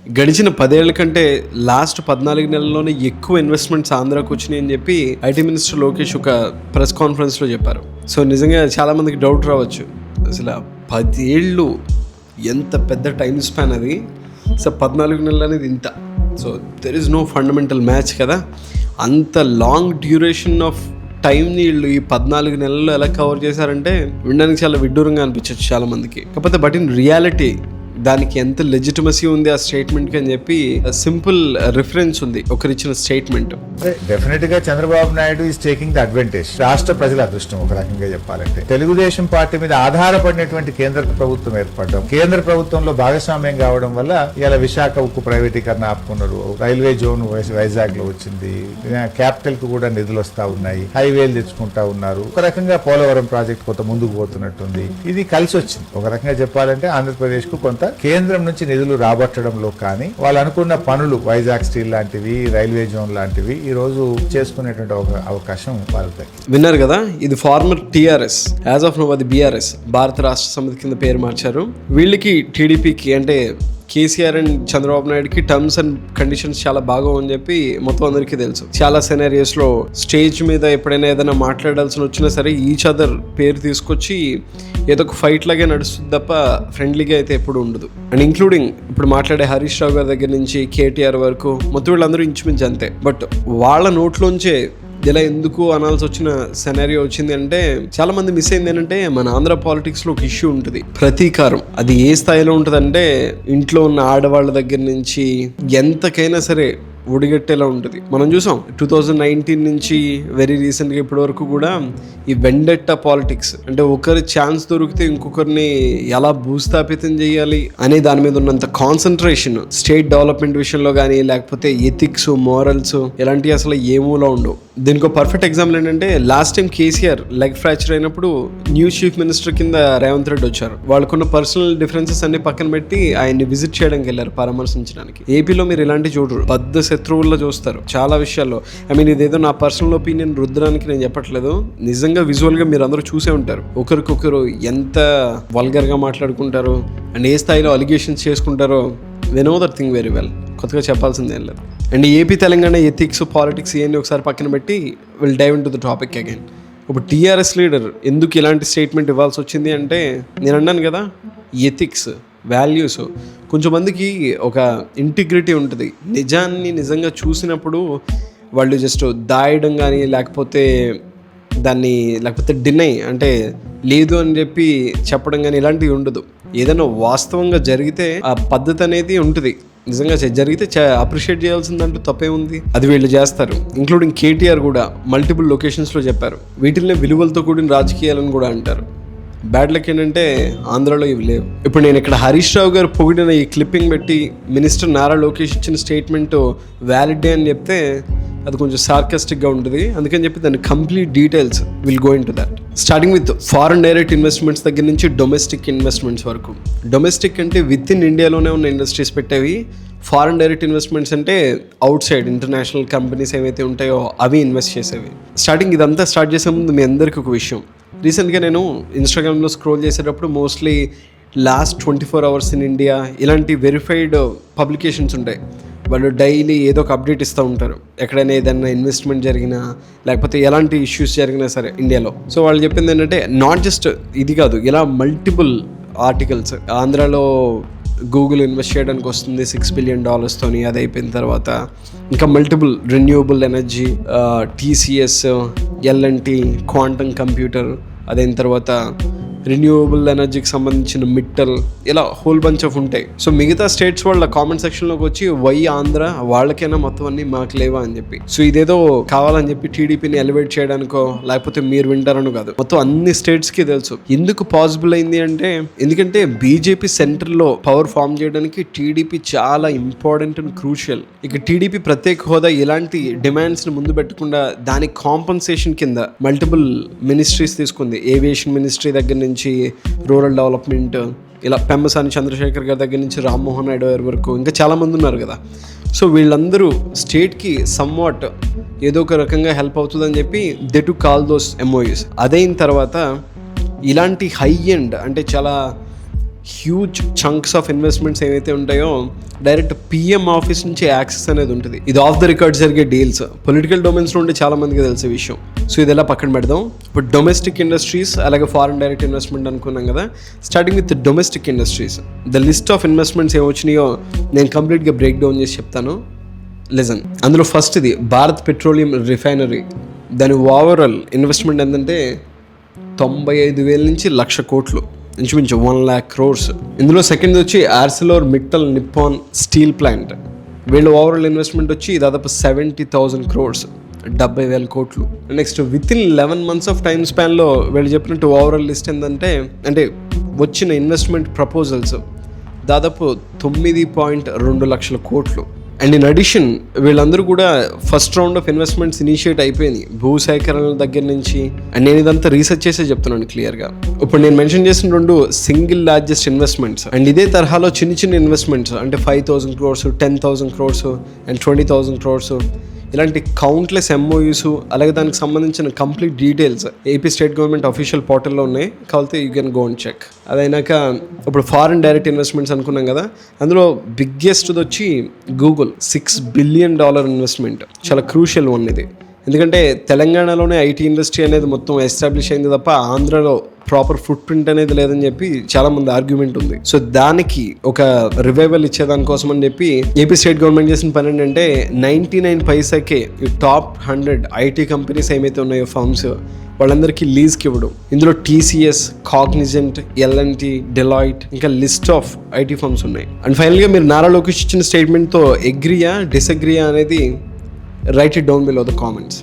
గడిచిన 10 ఏళ్ల కంటే లాస్ట్ 14 నెలల్లోనే ఎక్కువ ఇన్వెస్ట్మెంట్స్ ఆంధ్రాకు వచ్చినాయి అని చెప్పి ఐటీ మినిస్టర్ లోకేష్ ఒక ప్రెస్ కాన్ఫరెన్స్లో చెప్పారు. సో నిజంగా చాలామందికి డౌట్ రావచ్చు, అసలు 10 ఏళ్ళు ఎంత పెద్ద టైం స్పాన్ అది, సో 14 నెలలు అనేది ఇంత. So there is no fundamental match కదా. అంత లాంగ్ డ్యూరేషన్ ఆఫ్ టైంని వీళ్ళు ఈ 14 నెలల్లో ఎలా కవర్ చేశారంటే వినడానికి చాలా విడ్డూరంగా అనిపించవచ్చు చాలామందికి. కాకపోతే బట్ ఇన్ రియాలిటీ దానికి ఎంత లెజిటిమసీ ఉంది ఆ స్టేట్మెంట్కి అని చెప్పి సింపుల్ రిఫరెన్స్ ఉంది ఒకరిచ్చిన స్టేట్మెంట్. డెఫినెట్ గా Chandrababu Naidu is taking the advantage. రాష్ట్ర ప్రజల అదృష్టం ఒక రకంగా చెప్పాలంటే. తెలుగుదేశం పార్టీ మీద ఆధారపడినటువంటి కేంద్ర ప్రభుత్వం ఏర్పడడం, కేంద్ర ప్రభుత్వంలో భాగస్వామ్యం కావడం వల్ల ఇలా విశాఖ ఉక్కు ప్రైవేటీకరణ ఆపుకున్నారు, రైల్వే జోన్ వైజాగ్ లో వచ్చింది, క్యాపిటల్ కు కూడా నిధులు వస్తా ఉన్నాయి, హైవేలు తెచ్చుకుంటా ఉన్నారు, ఒక రకంగా పోలవరం ప్రాజెక్ట్ కొంత ముందుకు పోతున్నట్టుంది. ఇది కలిసి వచ్చింది. ఒక రకంగా చెప్పాలంటే ఆంధ్రప్రదేశ్ కు కొంత కేంద్రం నుంచి నిధులు రాబట్టడంలో కానీ వాళ్ళు అనుకున్న పనులు వైజాగ్ స్టీల్ లాంటివి, రైల్వే జోన్ లాంటివి ఈ రోజు చేసుకునేటువంటి అవకాశం వాళ్ళకి. విన్నారు కదా, ఇది former TRS, as of now అది బీఆర్ఎస్, భారత రాష్ట్ర సమితి కింద పేరు మార్చారు. వీళ్ళకి టీడీపీకి అంటే కేసీఆర్ అండ్ చంద్రబాబు నాయుడుకి టర్మ్స్ అండ్ కండిషన్స్ చాలా బాగోవని చెప్పి మొత్తం అందరికీ తెలుసు. చాలా సెనారియోస్లో స్టేజ్ మీద ఎప్పుడైనా ఏదైనా మాట్లాడాల్సి వచ్చినా సరే ఈచ్ అదర్ పేరు తీసుకొచ్చి ఏదో ఒక ఫైట్ లాగే నడుస్తుంది తప్ప ఫ్రెండ్లీగా అయితే ఎప్పుడు ఉండదు. అండ్ ఇంక్లూడింగ్ ఇప్పుడు మాట్లాడే హరీష్ రావు గారి దగ్గర నుంచి కేటీఆర్ వరకు మొత్తం వీళ్ళందరూ ఇంచుమించు అంతే. బట్ వాళ్ళ నోట్లోంచే ఇలా ఎందుకు అనాల్సి వచ్చిన సెనారియో వచ్చింది అంటే చాలా మంది మిస్ అయింది ఏంటంటే మన ఆంధ్ర పాలిటిక్స్ లో ఒక ఇష్యూ ఉంటుంది, ప్రతీకారం. అది ఏ స్థాయిలో ఉంటుందంటే ఇంట్లో ఉన్న ఆడవాళ్ళ దగ్గర నుంచి ఎంతకైనా సరే ఒడిగట్టేలా ఉంటుంది. మనం చూసాం 2019 నుంచి వెరీ రీసెంట్గా ఇప్పటి వరకు కూడా ఈ వెండెట్టా పాలిటిక్స్, అంటే ఒకరి ఛాన్స్ దొరికితే ఇంకొకరిని ఎలా భూస్థాపితం చేయాలి అనే దాని మీద ఉన్నంత కాన్సన్ట్రేషన్ స్టేట్ డెవలప్మెంట్ విషయంలో కానీ లేకపోతే ఎథిక్స్, మోరల్స్ ఇలాంటివి అసలు ఏమూలో ఉండవు. దీనికి పర్ఫెక్ట్ ఎగ్జాంపుల్ ఏంటంటే last time KCR leg fracture అయినప్పుడు న్యూ చీఫ్ మినిస్టర్ కింద రేవంత్ రెడ్డి వచ్చారు. వాళ్ళకున్న పర్సనల్ డిఫరెన్సెస్ అన్ని పక్కన పెట్టి ఆయన్ని విజిట్ చేయడానికి వెళ్ళారు, పరామర్శించడానికి. ఏపీలో మీరు ఇలాంటి చూడరు, బద్ద శత్రువుల్లో చూస్తారు చాలా విషయాల్లో. ఐ మీన్ ఇదేదో నా పర్సనల్ ఒపీనియన్ రుద్దడానికి నేను చెప్పట్లేదు, నిజంగా విజువల్గా మీరు అందరూ చూసే ఉంటారు ఒకరికొకరు ఎంత వల్గర్గా మాట్లాడుకుంటారో అండ్ ఏ స్థాయిలో అలిగేషన్స్ చేసుకుంటారో. We know that thing very well, కొత్తగా చెప్పాల్సిందేం లేదు. And AP Telangana ethics, politics ఇవన్నీ ఒకసారి పక్కన పెట్టి will dive into the topic again. ఇప్పుడు టీఆర్ఎస్ లీడర్ ఎందుకు ఇలాంటి స్టేట్మెంట్ ఇవ్వాల్సి వచ్చింది అంటే నేను అన్నాను కదా, ఎథిక్స్, వాల్యూస్. కొంచెం మందికి ఒక ఇంటిగ్రిటీ ఉంటుంది, నిజాన్ని నిజంగా చూసినప్పుడు వాళ్ళు జస్ట్ దాయడం కానీ లేకపోతే డినై అంటే లేదు అని చెప్పి చెప్పడం కానీ ఇలాంటివి ఉండదు. ఏదైనా వాస్తవంగా జరిగితే ఆ పద్ధతి అనేది ఉంటుంది, నిజంగా జరిగితే అప్రిషియేట్ చేయాల్సిందంటూ తప్పే ఉంది, అది వీళ్ళు చేస్తారు. ఇంక్లూడింగ్ కేటీఆర్ కూడా మల్టిపుల్ లొకేషన్స్లో చెప్పారు, వీటిల్నే విలువలతో కూడిన రాజకీయాలను కూడా అంటారు. బ్యాడ్ లక్ ఏంటంటే ఆంధ్రాలో ఇవి లేవు. ఇప్పుడు నేను ఇక్కడ హరీష్ రావు గారు పొగిడిన ఈ క్లిప్పింగ్ పెట్టి మినిస్టర్ నారా లోకేష్ ఇచ్చిన స్టేట్మెంట్ వ్యాలిడే అని చెప్తే అది కొంచెం సార్కాస్టిక్గా ఉంటుంది. అందుకని చెప్పి దాని complete details will go in to that. Starting with foreign direct investments దగ్గర నుంచి డొమెస్టిక్ ఇన్వెస్ట్మెంట్స్ వరకు. డొమెస్టిక్ అంటే విత్ ఇన్ ఇండియాలోనే ఉన్న ఇండస్ట్రీస్ పెట్టేవి, ఫారెన్ డైరెక్ట్ ఇన్వెస్ట్మెంట్స్ అంటే అవుట్ సైడ్ ఇంటర్నేషనల్ కంపెనీస్ ఏవైతే ఉంటాయో అవి ఇన్వెస్ట్ చేసేవి. ఇదంతా స్టార్ట్ చేసే ముందు మీ అందరికీ ఒక విషయం. రీసెంట్గా నేను ఇన్స్టాగ్రామ్లో స్క్రోల్ చేసేటప్పుడు mostly last 24 hours in India ఇలాంటి వెరిఫైడ్ పబ్లికేషన్స్ ఉంటాయి. వాళ్ళు డైలీ ఏదో ఒక అప్డేట్ ఇస్తూ ఉంటారు, ఎక్కడైనా ఏదైనా ఇన్వెస్ట్మెంట్ జరిగినా లేకపోతే ఎలాంటి ఇష్యూస్ జరిగినా సరే ఇండియాలో. సో వాళ్ళు చెప్పింది ఏంటంటే నాట్ జస్ట్ ఇది కాదు, ఇలా మల్టిపుల్ ఆర్టికల్స్. ఆంధ్రాలో గూగుల్ ఇన్వెస్ట్ చేయడానికి వస్తుంది $6 billion, అది అయిపోయిన తర్వాత ఇంకా multiple renewable energy, TCS, L&T, quantum computer, అదైన తర్వాత రెన్యూవబుల్ ఎనర్జీకి సంబంధించిన మిట్టల్, ఇలా హోల్ బంచ్ ఆఫ్ ఉంటాయి. సో మిగతా స్టేట్స్ వాళ్ళ కామెంట్ సెక్షన్లోకి వచ్చి వై ఆంధ్ర వాళ్ళకైనా మొత్తం అన్ని మాకు లేవా అని చెప్పి. సో ఇదేదో కావాలని చెప్పి టీడీపీని ఎలివేట్ చేయడానికో లేకపోతే మీరు వింటారనో కాదు, మొత్తం అన్ని స్టేట్స్కి తెలుసు ఎందుకు పాసిబుల్ అయింది అంటే ఎందుకంటే బీజేపీ సెంటర్లో పవర్ ఫామ్ చేయడానికి టీడీపీ చాలా ఇంపార్టెంట్ అండ్ క్రూషియల్. ఇక టీడీపీ ప్రత్యేక హోదా ఇలాంటి డిమాండ్స్ని ముందు పెట్టకుండా దానికి కాంపన్సేషన్ కింద మల్టిపుల్ మినిస్ట్రీస్ తీసుకుంది. ఏవియేషన్ మినిస్ట్రీ దగ్గర నుంచి రూరల్ డెవలప్మెంట్, ఇలా పెమ్మసాని చంద్రశేఖర్ గారి దగ్గర నుంచి రామ్మోహన్ నాయుడు గారి వరకు ఇంకా చాలామంది ఉన్నారు కదా. సో వీళ్ళందరూ స్టేట్కి సమ్వాట్ ఏదో ఒక రకంగా హెల్ప్ అవుతుందని చెప్పి they to call those MOUs. అదైన తర్వాత ఇలాంటి హై ఎండ్ అంటే చాలా హ్యూజ్ చంక్స్ ఆఫ్ ఇన్వెస్ట్మెంట్స్ ఏవైతే ఉంటాయో డైరెక్ట్ పిఎం ఆఫీస్ నుంచి యాక్సెస్ అనేది ఉంటుంది. ఇది ఆఫ్ ద రికార్డ్ జరిగే డీల్స్, పొలిటికల్ డొమైన్స్లో ఉంటే చాలా మందికి తెలిసే విషయం. సో ఇది ఎలా పక్కన పెడదాం. ఇప్పుడు డొమెస్టిక్ ఇండస్ట్రీస్ అలాగే ఫారెన్ డైరెక్ట్ ఇన్వెస్ట్మెంట్ అనుకున్నాం కదా. Starting with domestic industries, the list of investments ఏమొచ్చినాయో నేను కంప్లీట్గా బ్రేక్ డౌన్ చేసి చెప్తాను, లిజన్. అందులో ఫస్ట్ ఇది భారత్ పెట్రోలియం రిఫైనరీ. దాని ఓవరాల్ ఇన్వెస్ట్మెంట్ ఏంటంటే 95,000 నుంచి 1,00,000 కోట్లు, ఇంచుమించు 1,00,000 crores. ఇందులో సెకండ్ వచ్చి Arcelor Mittal Nippon steel plant. వీళ్ళ ఓవరాల్ ఇన్వెస్ట్మెంట్ వచ్చి దాదాపు 70,000 crores, 70,000 కోట్లు. Next within 11 months of time స్పాన్లో వీళ్ళు చెప్పినట్టు ఓవరాల్ లిస్ట్ ఏంటంటే, అంటే వచ్చిన ఇన్వెస్ట్మెంట్ ప్రపోజల్స్ దాదాపు 9.2 లక్షల కోట్లు. అండ్ ఇన్ అడిషన్ వీళ్ళందరూ కూడా first round of investments initiate అయిపోయింది, భూసేకరణల దగ్గర నుంచి. అండ్ నేను ఇదంతా రీసెర్చ్ చేసే చెప్తున్నాను క్లియర్గా. ఇప్పుడు నేను మెన్షన్ చేసిన 2 సింగిల్ లార్జెస్ట్ ఇన్వెస్ట్మెంట్స్. అండ్ ఇదే తరహాలో చిన్న చిన్న ఇన్వెస్ట్మెంట్స్ అంటే 5,000 crores, 10,000 crores అండ్ 20,000 crores, ఇలాంటి కౌంట్లెస్ ఎంఓయూస్, అలాగే దానికి సంబంధించిన complete details AP state government official పోర్టల్లో ఉన్నాయి. కావాలంటే you can go and check. అదైనాక ఇప్పుడు ఫారిన్ డైరెక్ట్ ఇన్వెస్ట్మెంట్స్ అనుకున్నాం కదా, అందులో బిగ్గెస్ట్ వచ్చి గూగుల్, $6 billion ఇన్వెస్ట్మెంట్. చాలా క్రూషియల్ వన్ ఇది. ఎందుకంటే తెలంగాణలోనే ఐటీ ఇండస్ట్రీ అనేది మొత్తం ఎస్టాబ్లిష్ అయింది తప్ప ఆంధ్రాలో ప్రాపర్ ఫుట్ ప్రింట్ అనేది లేదని చెప్పి చాలా మంది ఆర్గ్యుమెంట్ ఉంది. సో దానికి ఒక రివైవల్ ఇచ్చేదానికోసం అని చెప్పి ఏపీ స్టేట్ గవర్నమెంట్ చేసిన పని ఏంటంటే 99 పైసాకే ఈ టాప్ 100 ఐటీ కంపెనీస్ ఏమైతే ఉన్నాయో ఫర్మ్స్, వాళ్ళందరికీ లీజ్కి ఇవ్వడం. ఇందులో TCS, కాగ్నిజెంట్, L&T, డెలాయిట్, ఇంకా లిస్ట్ ఆఫ్ ఐటీ ఫర్మ్స్ ఉన్నాయి. అండ్ ఫైనల్గా మీరు నారా లోకేష్ ఇచ్చిన స్టేట్మెంట్తో అగ్రీయా డిసగ్రీయా అనేది write it down below the comments.